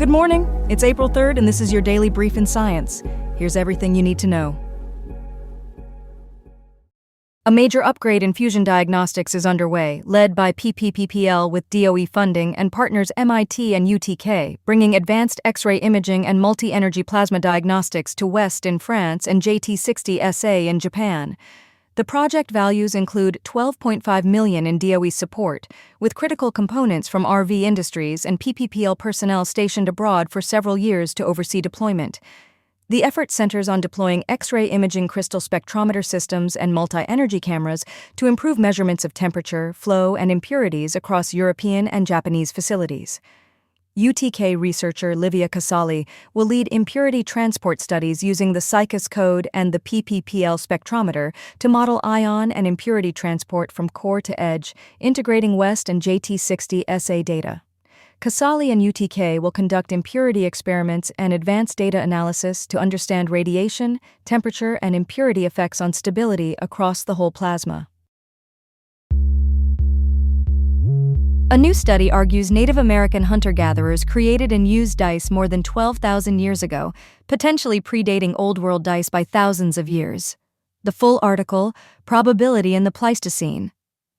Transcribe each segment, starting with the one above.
Good morning. It's April 3rd, and this is your daily brief in science. Here's everything you need to know. A major upgrade in fusion diagnostics is underway, led by PPPPL with DOE funding and partners MIT and UTK, bringing advanced X-ray imaging and multi-energy plasma diagnostics to West in France and JT60 SA in Japan. The project values include $12.5 million in DOE support, with critical components from RV Industries and PPPL personnel stationed abroad for several years to oversee deployment. The effort centers on deploying X-ray imaging crystal spectrometer systems and multi-energy cameras to improve measurements of temperature, flow, and impurities across European and Japanese facilities. UTK researcher Livia Casali will lead impurity transport studies using the CICUS code and the PPPL spectrometer to model ion and impurity transport from core to edge, integrating West and JT60 SA data. Casali and UTK will conduct impurity experiments and advanced data analysis to understand radiation, temperature, and impurity effects on stability across the whole plasma. A new study argues Native American hunter-gatherers created and used dice more than 12,000 years ago, potentially predating Old World dice by thousands of years. The full article, Probability in the Pleistocene: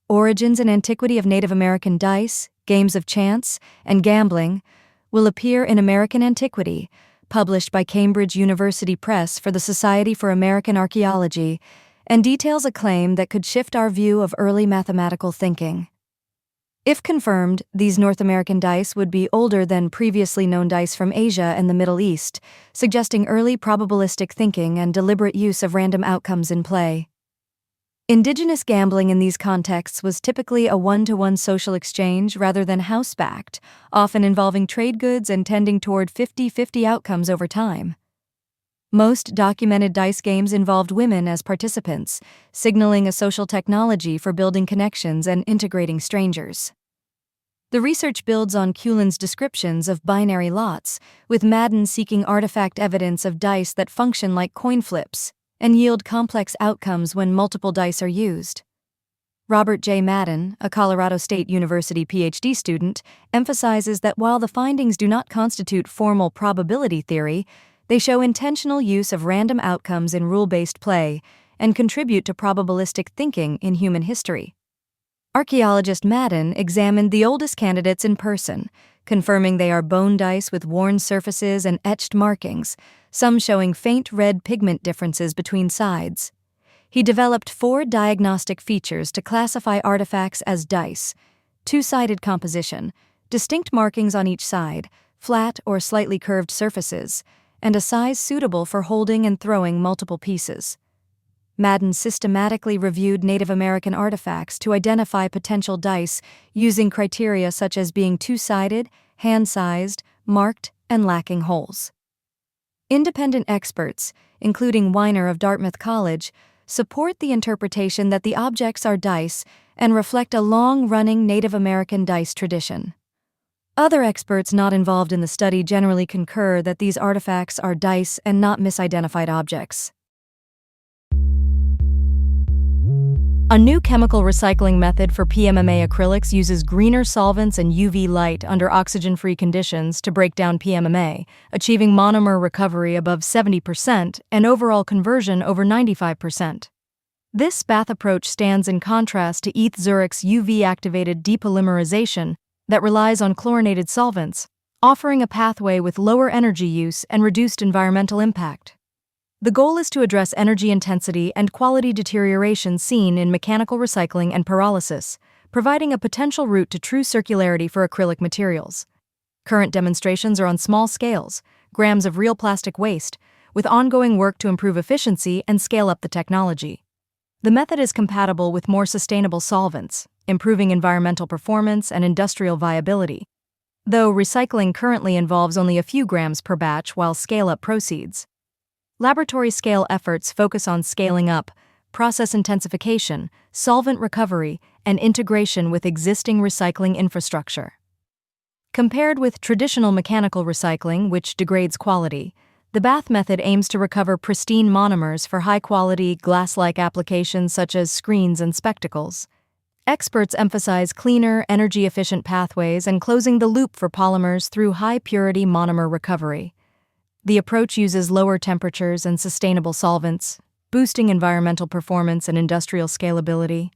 Origins and Antiquity of Native American Dice, Games of Chance, and Gambling, will appear in American Antiquity, published by Cambridge University Press for the Society for American Archaeology, and details a claim that could shift our view of early mathematical thinking. If confirmed, these North American dice would be older than previously known dice from Asia and the Middle East, suggesting early probabilistic thinking and deliberate use of random outcomes in play. Indigenous gambling in these contexts was typically a one-to-one social exchange rather than house-backed, often involving trade goods and tending toward 50-50 outcomes over time. Most documented dice games involved women as participants, signaling a social technology for building connections and integrating strangers. The research builds on Cullen's descriptions of binary lots, with Madden seeking artifact evidence of dice that function like coin flips and yield complex outcomes when multiple dice are used. Robert J. Madden, a Colorado State University PhD student, emphasizes that while the findings do not constitute formal probability theory, they show intentional use of random outcomes in rule-based play and contribute to probabilistic thinking in human history. Archaeologist Madden examined the oldest candidates in person, confirming they are bone dice with worn surfaces and etched markings, some showing faint red pigment differences between sides. He developed 4 diagnostic features to classify artifacts as dice: two-sided composition, distinct markings on each side, flat or slightly curved surfaces, and a size suitable for holding and throwing multiple pieces. Madden systematically reviewed Native American artifacts to identify potential dice using criteria such as being two-sided, hand-sized, marked, and lacking holes. Independent experts, including Weiner of Dartmouth College, support the interpretation that the objects are dice and reflect a long-running Native American dice tradition. Other experts not involved in the study generally concur that these artifacts are dice and not misidentified objects. A new chemical recycling method for PMMA acrylics uses greener solvents and UV light under oxygen-free conditions to break down PMMA, achieving monomer recovery above 70% and overall conversion over 95%. This bath approach stands in contrast to ETH Zurich's UV-activated depolymerization that relies on chlorinated solvents, offering a pathway with lower energy use and reduced environmental impact. The goal is to address energy intensity and quality deterioration seen in mechanical recycling and pyrolysis, providing a potential route to true circularity for acrylic materials. Current demonstrations are on small scales, grams of real plastic waste, with ongoing work to improve efficiency and scale up the technology. The method is compatible with more sustainable solvents, improving environmental performance and industrial viability, though recycling currently involves only a few grams per batch while scale-up proceeds. Laboratory-scale efforts focus on scaling up, process intensification, solvent recovery, and integration with existing recycling infrastructure. Compared with traditional mechanical recycling, which degrades quality, the bath method aims to recover pristine monomers for high-quality, glass-like applications such as screens and spectacles. Experts emphasize cleaner, energy-efficient pathways and closing the loop for polymers through high-purity monomer recovery. The approach uses lower temperatures and sustainable solvents, boosting environmental performance and industrial scalability.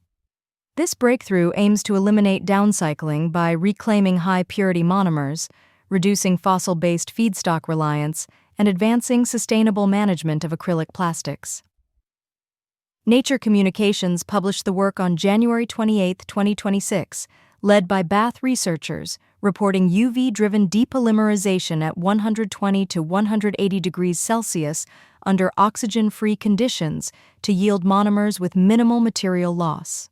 This breakthrough aims to eliminate downcycling by reclaiming high-purity monomers, reducing fossil-based feedstock reliance, and advancing sustainable management of acrylic plastics. Nature Communications published the work on January 28, 2026, led by Bath researchers, reporting UV-driven depolymerization at 120 to 180 degrees Celsius under oxygen-free conditions to yield monomers with minimal material loss.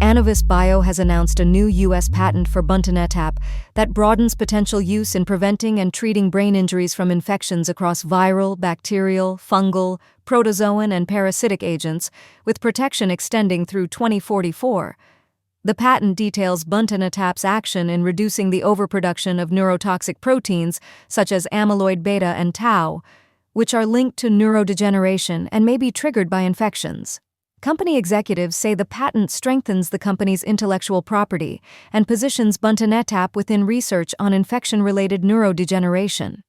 Annovis Bio has announced a new U.S. patent for buntanetap that broadens potential use in preventing and treating brain injuries from infections across viral, bacterial, fungal, protozoan, and parasitic agents, with protection extending through 2044. The patent details buntanetap's action in reducing the overproduction of neurotoxic proteins such as amyloid beta and tau, which are linked to neurodegeneration and may be triggered by infections. Company executives say the patent strengthens the company's intellectual property and positions buntanetap within research on infection-related neurodegeneration.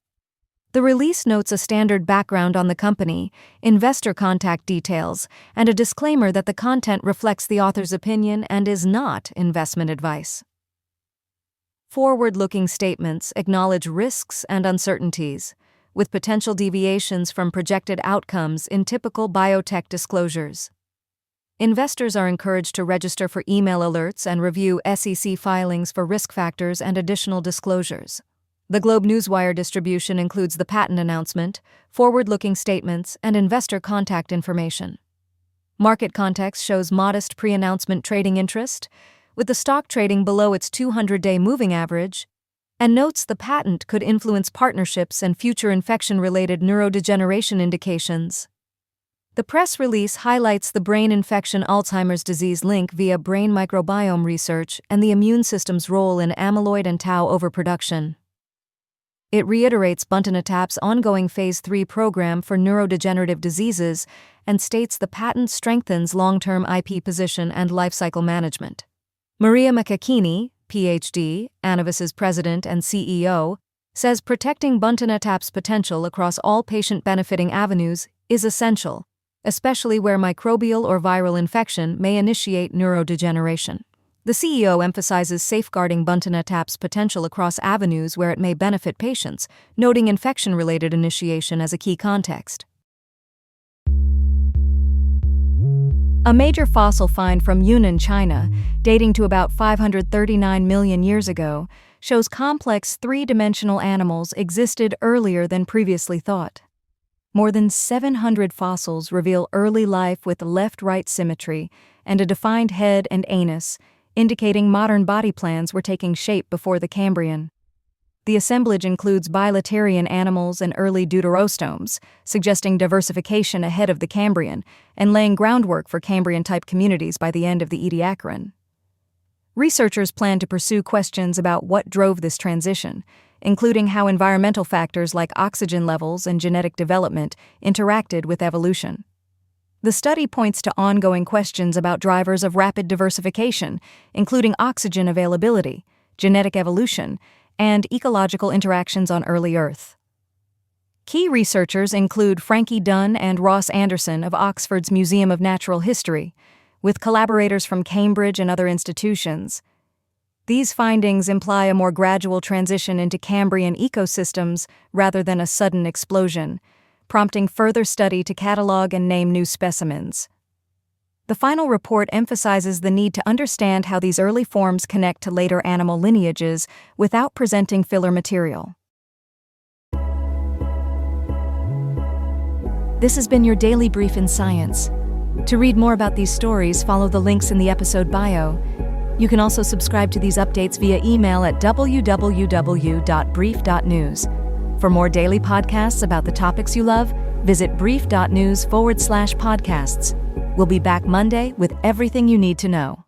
The release notes a standard background on the company, investor contact details, and a disclaimer that the content reflects the author's opinion and is not investment advice. Forward-looking statements acknowledge risks and uncertainties, with potential deviations from projected outcomes in typical biotech disclosures. Investors are encouraged to register for email alerts and review SEC filings for risk factors and additional disclosures. The Globe Newswire distribution includes the patent announcement, forward-looking statements, and investor contact information. Market context shows modest pre-announcement trading interest, with the stock trading below its 200-day moving average, and notes the patent could influence partnerships and future infection-related neurodegeneration indications. The press release highlights the brain infection Alzheimer's disease link via brain microbiome research and the immune system's role in amyloid and tau overproduction. It reiterates buntanetap's ongoing Phase 3 program for neurodegenerative diseases and states the patent strengthens long-term IP position and lifecycle management. Maria Makakini, Ph.D., Annovis's president and CEO, says protecting buntanetap's potential across all patient-benefiting avenues is essential, especially where microbial or viral infection may initiate neurodegeneration. The CEO emphasizes safeguarding buntanetap's potential across avenues where it may benefit patients, noting infection-related initiation as a key context. A major fossil find from Yunnan, China, dating to about 539 million years ago, shows complex three-dimensional animals existed earlier than previously thought. More than 700 fossils reveal early life with left-right symmetry and a defined head and anus, indicating modern body plans were taking shape before the Cambrian. The assemblage includes bilaterian animals and early deuterostomes, suggesting diversification ahead of the Cambrian and laying groundwork for Cambrian-type communities by the end of the Ediacaran. Researchers plan to pursue questions about what drove this transition, including how environmental factors like oxygen levels and genetic development interacted with evolution. The study points to ongoing questions about drivers of rapid diversification, including oxygen availability, genetic evolution, and ecological interactions on early Earth. Key researchers include Frankie Dunn and Ross Anderson of Oxford's Museum of Natural History, with collaborators from Cambridge and other institutions. These findings imply a more gradual transition into Cambrian ecosystems rather than a sudden explosion, prompting further study to catalog and name new specimens. The final report emphasizes the need to understand how these early forms connect to later animal lineages without presenting filler material. This has been your daily brief in science. To read more about these stories, follow the links in the episode bio. You can also subscribe to these updates via email at www.brief.news. For more daily podcasts about the topics you love, visit brief.news/podcasts. We'll be back Monday with everything you need to know.